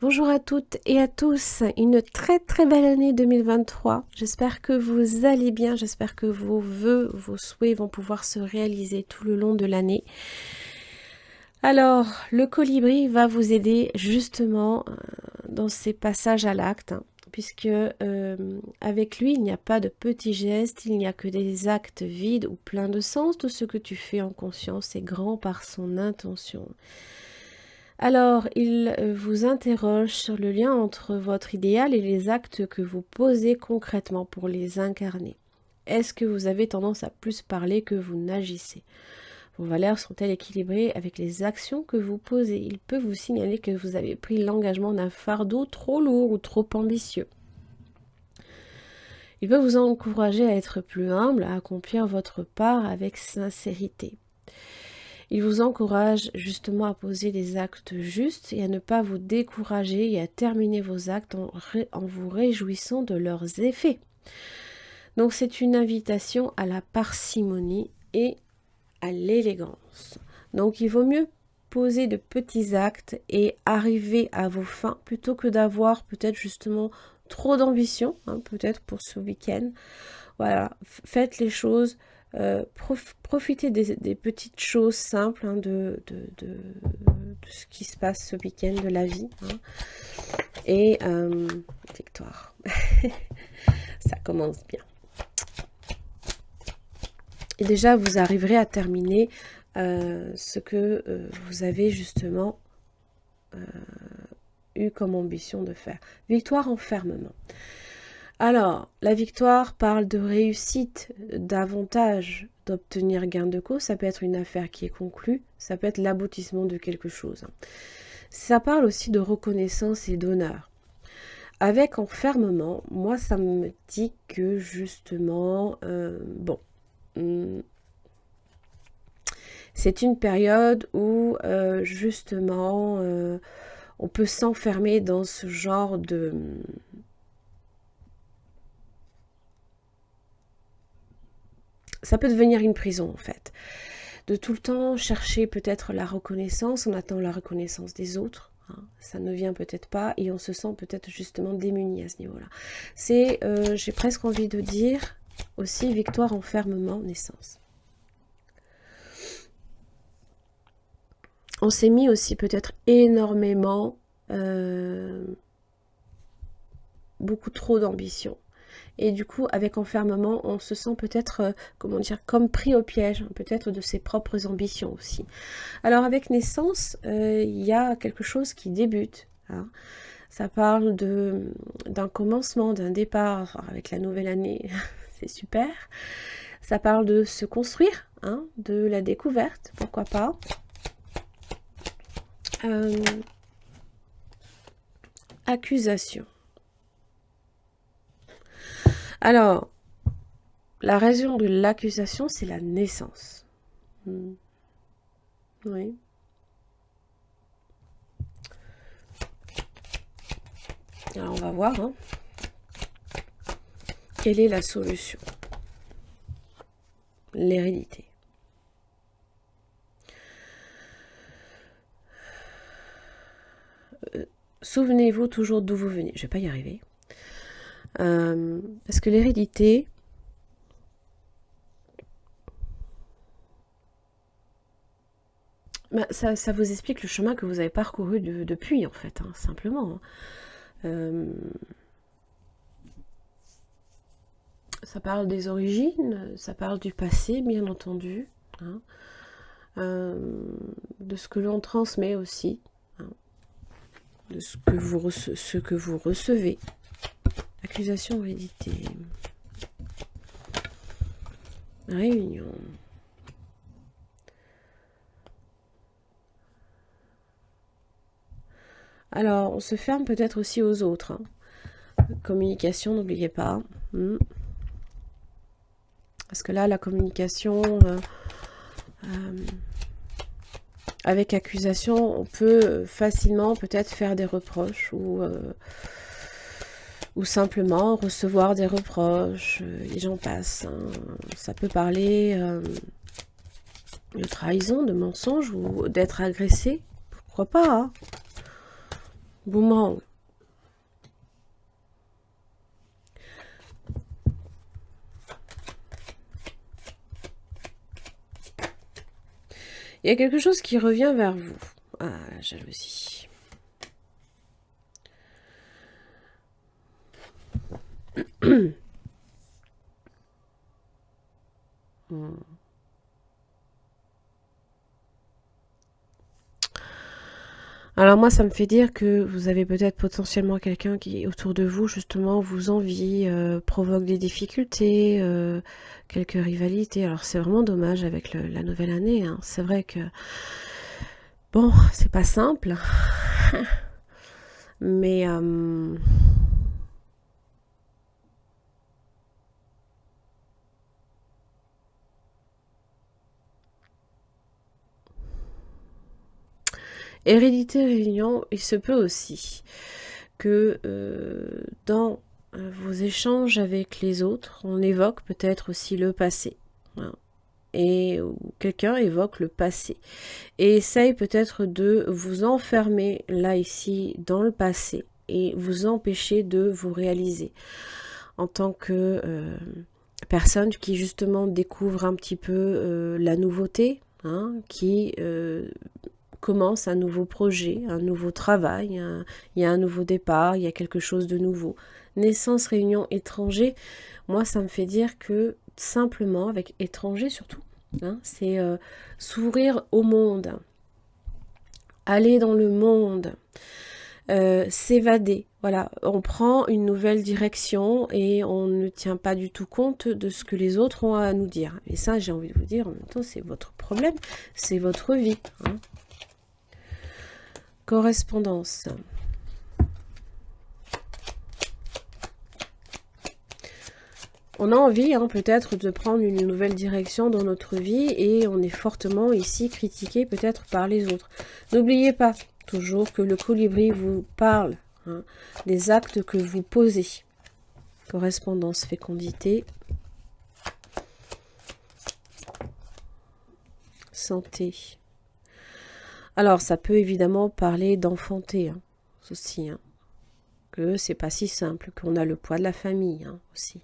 Bonjour à toutes et à tous, une très belle année 2023. J'espère que vous allez bien, j'espère que vos vœux, vos souhaits vont pouvoir se réaliser tout le long de l'année. Alors, le colibri va vous aider justement dans ces passages à l'acte, puisque avec lui, il n'y a pas de petits gestes, il n'y a que des actes vides ou pleins de sens. Tout ce que tu fais en conscience est grand par son intention. Alors, il vous interroge sur le lien entre votre idéal et les actes que vous posez concrètement pour les incarner. Est-ce que vous avez tendance à plus parler que vous n'agissez? Vos valeurs sont-elles équilibrées avec les actions que vous posez? Il peut vous signaler que vous avez pris l'engagement d'un fardeau trop lourd ou trop ambitieux. Il peut vous encourager à être plus humble, à accomplir votre part avec sincérité. Il vous encourage justement à poser les actes justes et à ne pas vous décourager et à terminer vos actes en vous réjouissant de leurs effets. Donc c'est une invitation à la parcimonie et à l'élégance. Donc il vaut mieux poser de petits actes et arriver à vos fins plutôt que d'avoir peut-être justement trop d'ambition, peut-être pour ce week-end. Voilà, faites les choses. Profitez des petites choses simples de ce qui se passe ce week-end de la vie. Et victoire. Ça commence bien. Et déjà, vous arriverez à terminer ce que vous avez justement eu comme ambition de faire. Victoire en fermement. Alors, la victoire parle de réussite, d'avantage, d'obtenir gain de cause. Ça peut être une affaire qui est conclue, ça peut être l'aboutissement de quelque chose. Ça parle aussi de reconnaissance et d'honneur. Avec enfermement, moi, ça me dit que justement, c'est une période où justement, on peut s'enfermer dans ce genre de... Ça peut devenir une prison en fait. De tout le temps chercher peut-être la reconnaissance, on attend la reconnaissance des autres, ça ne vient peut-être pas et on se sent peut-être justement démuni à ce niveau-là. C'est, j'ai presque envie de dire aussi victoire, enfermement, naissance. On s'est mis aussi peut-être énormément, beaucoup trop d'ambition. Et du coup, avec enfermement, on se sent peut-être, comme pris au piège, peut-être de ses propres ambitions aussi. Alors avec naissance, il y a quelque chose qui débute. Ça parle d'un commencement, d'un départ avec la nouvelle année, c'est super. Ça parle de se construire, de la découverte, pourquoi pas. Accusation. Alors, la raison de l'accusation, c'est la naissance. Oui. Alors, on va voir. Quelle est la solution? L'hérédité. Souvenez-vous toujours d'où vous venez. Je ne vais pas y arriver. Parce que l'hérédité, ça vous explique le chemin que vous avez parcouru depuis, en fait, simplement. Ça parle des origines, ça parle du passé, bien entendu, de ce que l'on transmet aussi, de ce que vous recevez. Accusation, hérédité. Réunion. Alors, on se ferme peut-être aussi aux autres. Communication, n'oubliez pas. Parce que là, la communication... avec accusation, on peut facilement peut-être faire des reproches ou simplement recevoir des reproches, et j'en passe. Ça peut parler de trahison, de mensonge ou d'être agressé, pourquoi pas. Boomerang. Il y a quelque chose qui revient vers vous. Ah, la jalousie. Alors moi, ça me fait dire que vous avez peut-être potentiellement quelqu'un qui, autour de vous, justement, vous envie, provoque des difficultés, quelques rivalités. Alors c'est vraiment dommage avec la nouvelle année, hein. C'est vrai que, bon, c'est pas simple, mais hérédité réunion, il se peut aussi que dans vos échanges avec les autres, on évoque peut-être aussi le passé. Voilà. Et quelqu'un évoque le passé et essaye peut-être de vous enfermer là ici dans le passé et vous empêcher de vous réaliser en tant que personne qui justement découvre un petit peu la nouveauté, hein, qui commence un nouveau projet, un nouveau travail, il y a un nouveau départ, il y a quelque chose de nouveau. Naissance, réunion, étranger, moi ça me fait dire que simplement, avec étranger surtout, hein, c'est s'ouvrir au monde, aller dans le monde, s'évader. Voilà, on prend une nouvelle direction et on ne tient pas du tout compte de ce que les autres ont à nous dire. Et ça, j'ai envie de vous dire, en même temps, c'est votre problème, c'est votre vie, hein. Correspondance. On a envie, hein, peut-être, de prendre une nouvelle direction dans notre vie et on est fortement ici critiqué peut-être par les autres. N'oubliez pas toujours que le colibri vous parle, hein, des actes que vous posez. Correspondance, fécondité. Santé. Alors, ça peut évidemment parler d'enfanter, hein, aussi, hein, que c'est pas si simple, qu'on a le poids de la famille, hein, aussi.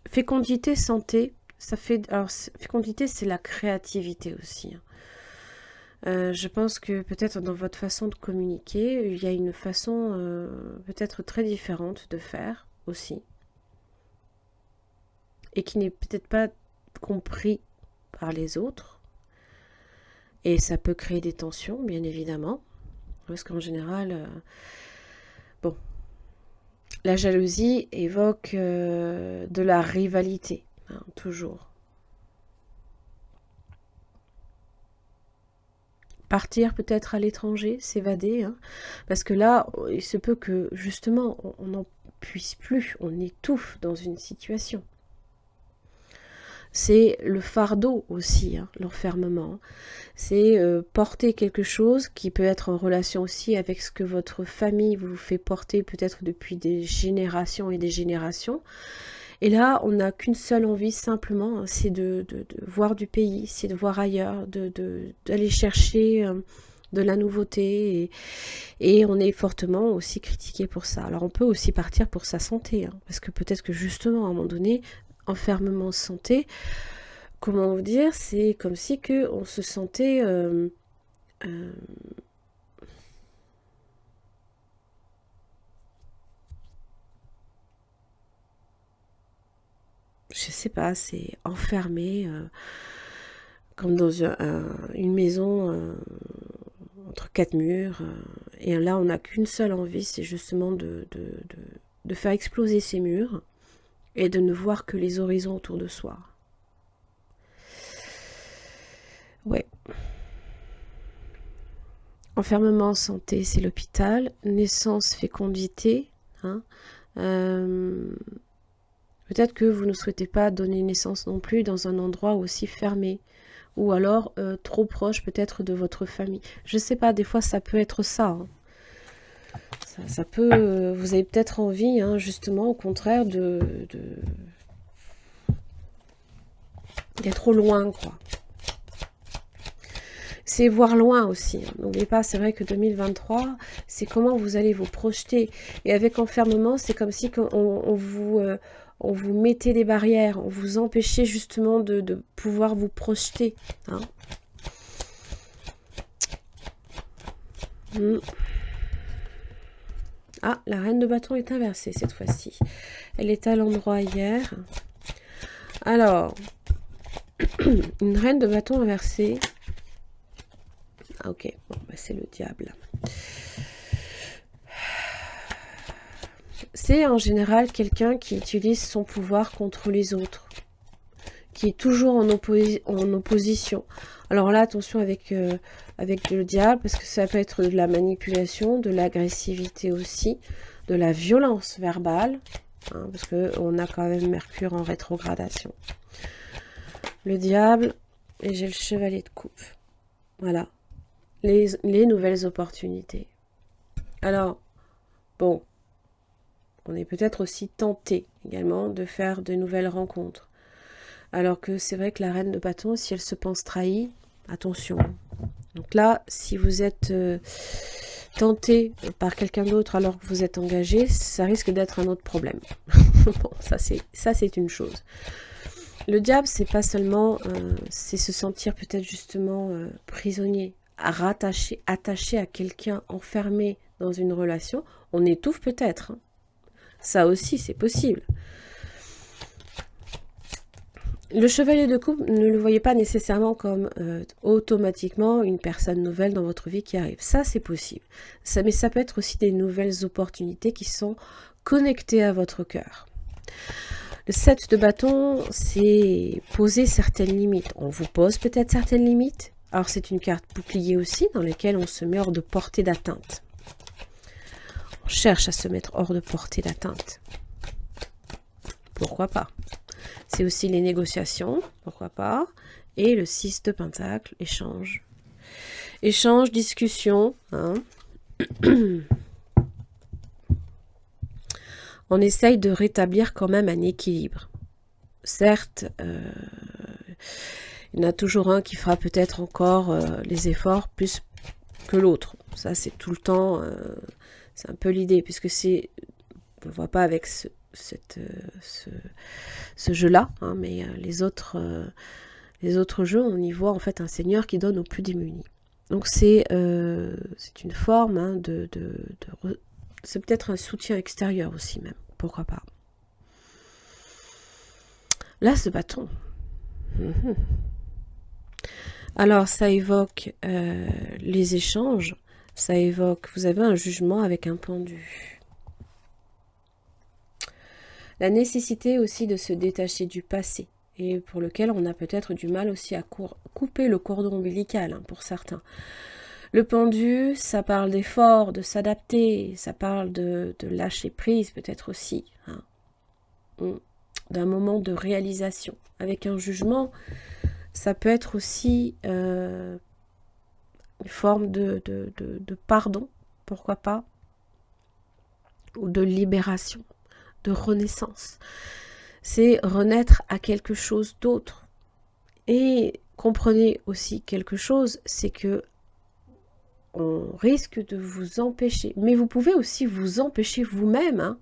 Fécondité, santé, ça fait... Alors, fécondité, c'est la créativité aussi, hein. Je pense que peut-être dans votre façon de communiquer, il y a une façon peut-être très différente de faire aussi. Et qui n'est peut-être pas compris par les autres. Et ça peut créer des tensions, bien évidemment. Parce qu'en général, bon, la jalousie évoque de la rivalité, hein, toujours. Partir peut-être à l'étranger, s'évader, hein, parce que là, il se peut que justement, on n'en puisse plus, on étouffe dans une situation. C'est le fardeau aussi, hein, l'enfermement. C'est porter quelque chose qui peut être en relation aussi avec ce que votre famille vous fait porter peut-être depuis des générations et des générations. Et là, on n'a qu'une seule envie simplement, hein, c'est de voir du pays, c'est de voir ailleurs, d'aller chercher de la nouveauté. Et on est fortement aussi critiqué pour ça. Alors on peut aussi partir pour sa santé, hein, parce que peut-être que justement à un moment donné, enfermement santé, comment vous dire, c'est comme si que on se sentait je sais pas, c'est enfermé comme dans une maison entre quatre murs. Et là, on n'a qu'une seule envie, c'est justement de faire exploser ces murs et de ne voir que les horizons autour de soi. Ouais. Enfermement, santé, c'est l'hôpital. Naissance, fécondité, hein. Peut-être que vous ne souhaitez pas donner naissance non plus dans un endroit aussi fermé, ou alors trop proche peut-être de votre famille. Je sais pas, des fois ça peut être ça. Hein. Ça peut, vous avez peut-être envie, hein, justement, au contraire, d'être au loin, quoi. C'est voir loin aussi. Hein. N'oubliez pas, c'est vrai que 2023, c'est comment vous allez vous projeter. Et avec enfermement, c'est comme si on vous mettait des barrières, on vous empêchait justement de pouvoir vous projeter. Hein. Ah, la reine de bâton est inversée cette fois-ci. Elle était à l'endroit hier. Alors, une reine de bâton inversée. Ah ok, bon, bah, c'est le diable. C'est en général quelqu'un qui utilise son pouvoir contre les autres, qui est toujours en opposition. Alors là, attention avec le diable, parce que ça peut être de la manipulation, de l'agressivité aussi, de la violence verbale, hein, parce qu'on a quand même Mercure en rétrogradation. Le diable, et j'ai le chevalier de coupe. Voilà. Les nouvelles opportunités. Alors, bon, on est peut-être aussi tenté également de faire de nouvelles rencontres. Alors que c'est vrai que la reine de bâton, si elle se pense trahie, attention. Donc là, si vous êtes tenté par quelqu'un d'autre alors que vous êtes engagé, ça risque d'être un autre problème. Bon, ça c'est une chose. Le diable, c'est pas seulement, c'est se sentir peut-être justement prisonnier, attaché à quelqu'un, enfermé dans une relation. On étouffe peut-être. Hein. Ça aussi, c'est possible. Le chevalier de coupe, ne le voyez pas nécessairement comme automatiquement une personne nouvelle dans votre vie qui arrive. Ça, c'est possible. Mais ça peut être aussi des nouvelles opportunités qui sont connectées à votre cœur. Le 7 de bâton, c'est poser certaines limites. On vous pose peut-être certaines limites. Alors, c'est une carte bouclier aussi, dans laquelle on se met hors de portée d'atteinte. On cherche à se mettre hors de portée d'atteinte. Pourquoi pas? C'est aussi les négociations, pourquoi pas? Et le 6 de pentacle, échange. Échange, discussion. Hein. On essaye de rétablir quand même un équilibre. Certes, il y en a toujours un qui fera peut-être encore les efforts plus que l'autre. Ça, c'est tout le temps, c'est un peu l'idée, puisque c'est, on ne voit pas avec ce jeu-là, hein, mais les autres jeux, on y voit en fait un seigneur qui donne aux plus démunis. Donc c'est une forme hein, c'est peut-être un soutien extérieur aussi même, pourquoi pas. Là, ce bâton. Alors, ça évoque les échanges, ça évoque, vous avez un jugement avec un pendu. La nécessité aussi de se détacher du passé, et pour lequel on a peut-être du mal aussi à couper le cordon ombilical hein, pour certains. Le pendu, ça parle d'effort, de s'adapter, ça parle de lâcher prise peut-être aussi, hein, d'un moment de réalisation. Avec un jugement, ça peut être aussi une forme de pardon, pourquoi pas, ou de libération, de renaissance. C'est renaître à quelque chose d'autre. Et comprenez aussi quelque chose, c'est que on risque de vous empêcher, mais vous pouvez aussi vous empêcher vous-même hein,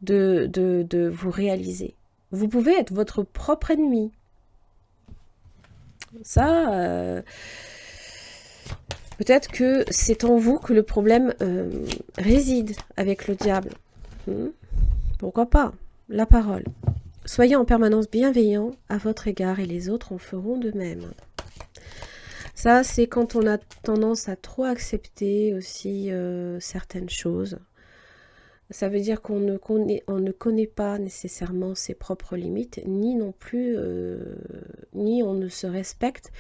de vous réaliser. Vous pouvez être votre propre ennemi. Ça, peut-être que c'est en vous que le problème réside avec le diable. Pourquoi pas? La parole. Soyez en permanence bienveillant à votre égard et les autres en feront de même. Ça, c'est quand on a tendance à trop accepter aussi certaines choses. Ça veut dire qu'on ne connaît pas nécessairement ses propres limites, ni non plus, ni on ne se respecte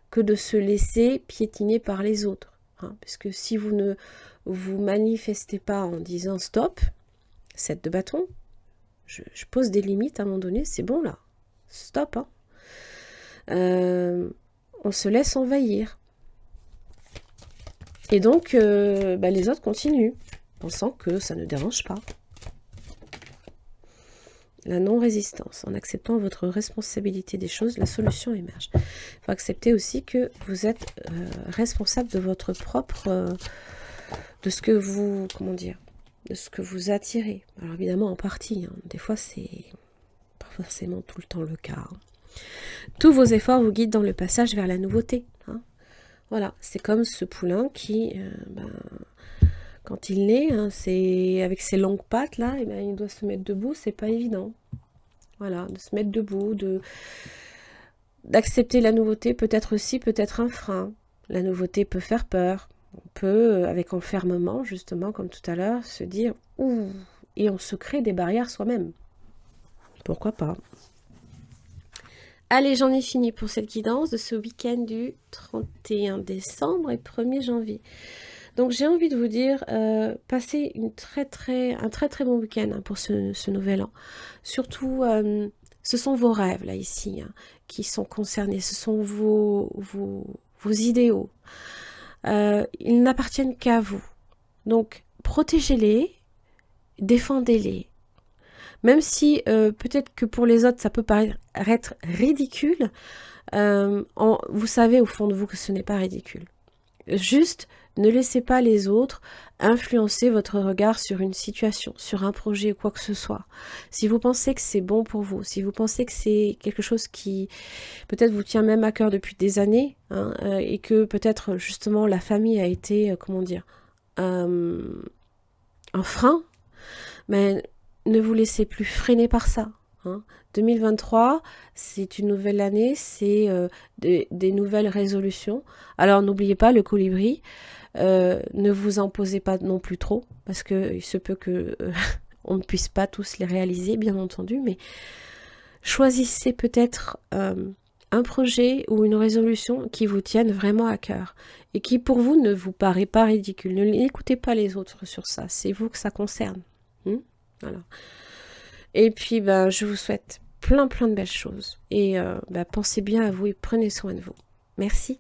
que de se laisser piétiner par les autres. Hein, parce que si vous ne vous manifestez pas en disant stop, 7 de bâton, je pose des limites à un moment donné, c'est bon là, stop. Hein. On se laisse envahir. Et donc, les autres continuent, pensant que ça ne dérange pas. La non-résistance. En acceptant votre responsabilité des choses, la solution émerge. Il faut accepter aussi que vous êtes responsable de votre propre... de ce que vous... Comment dire, de ce que vous attirez. Alors évidemment, en partie. Hein. Des fois, c'est pas forcément tout le temps le cas. Hein. Tous vos efforts vous guident dans le passage vers la nouveauté. Hein. Voilà, c'est comme ce poulain qui... quand il naît, hein, c'est avec ses longues pattes là, et il doit se mettre debout, c'est pas évident. Voilà, de se mettre debout, d'accepter la nouveauté, peut-être aussi, peut-être un frein. La nouveauté peut faire peur. On peut, avec enfermement, justement, comme tout à l'heure, se dire ouh, et on se crée des barrières soi-même. Pourquoi pas? Allez, j'en ai fini pour cette guidance de ce week-end du 31 décembre et 1er janvier. Donc j'ai envie de vous dire, passez un très très bon week-end hein, pour ce nouvel an. Surtout, ce sont vos rêves là ici hein, qui sont concernés, ce sont vos idéaux. Ils n'appartiennent qu'à vous. Donc protégez-les, défendez-les. Même si peut-être que pour les autres ça peut paraître ridicule, vous savez au fond de vous que ce n'est pas ridicule. Juste, ne laissez pas les autres influencer votre regard sur une situation, sur un projet ou quoi que ce soit. Si vous pensez que c'est bon pour vous, si vous pensez que c'est quelque chose qui peut-être vous tient même à cœur depuis des années, hein, et que peut-être justement la famille a été, un frein, mais ne vous laissez plus freiner par ça. Hein. 2023, c'est une nouvelle année, c'est des nouvelles résolutions. Alors n'oubliez pas le colibri, ne vous en posez pas non plus trop, parce qu'il se peut que on ne puisse pas tous les réaliser, bien entendu, mais choisissez peut-être un projet ou une résolution qui vous tienne vraiment à cœur et qui pour vous ne vous paraît pas ridicule. N'écoutez pas les autres sur ça, c'est vous que ça concerne. Voilà. Et puis, je vous souhaite plein de belles choses. Et pensez bien à vous et prenez soin de vous. Merci.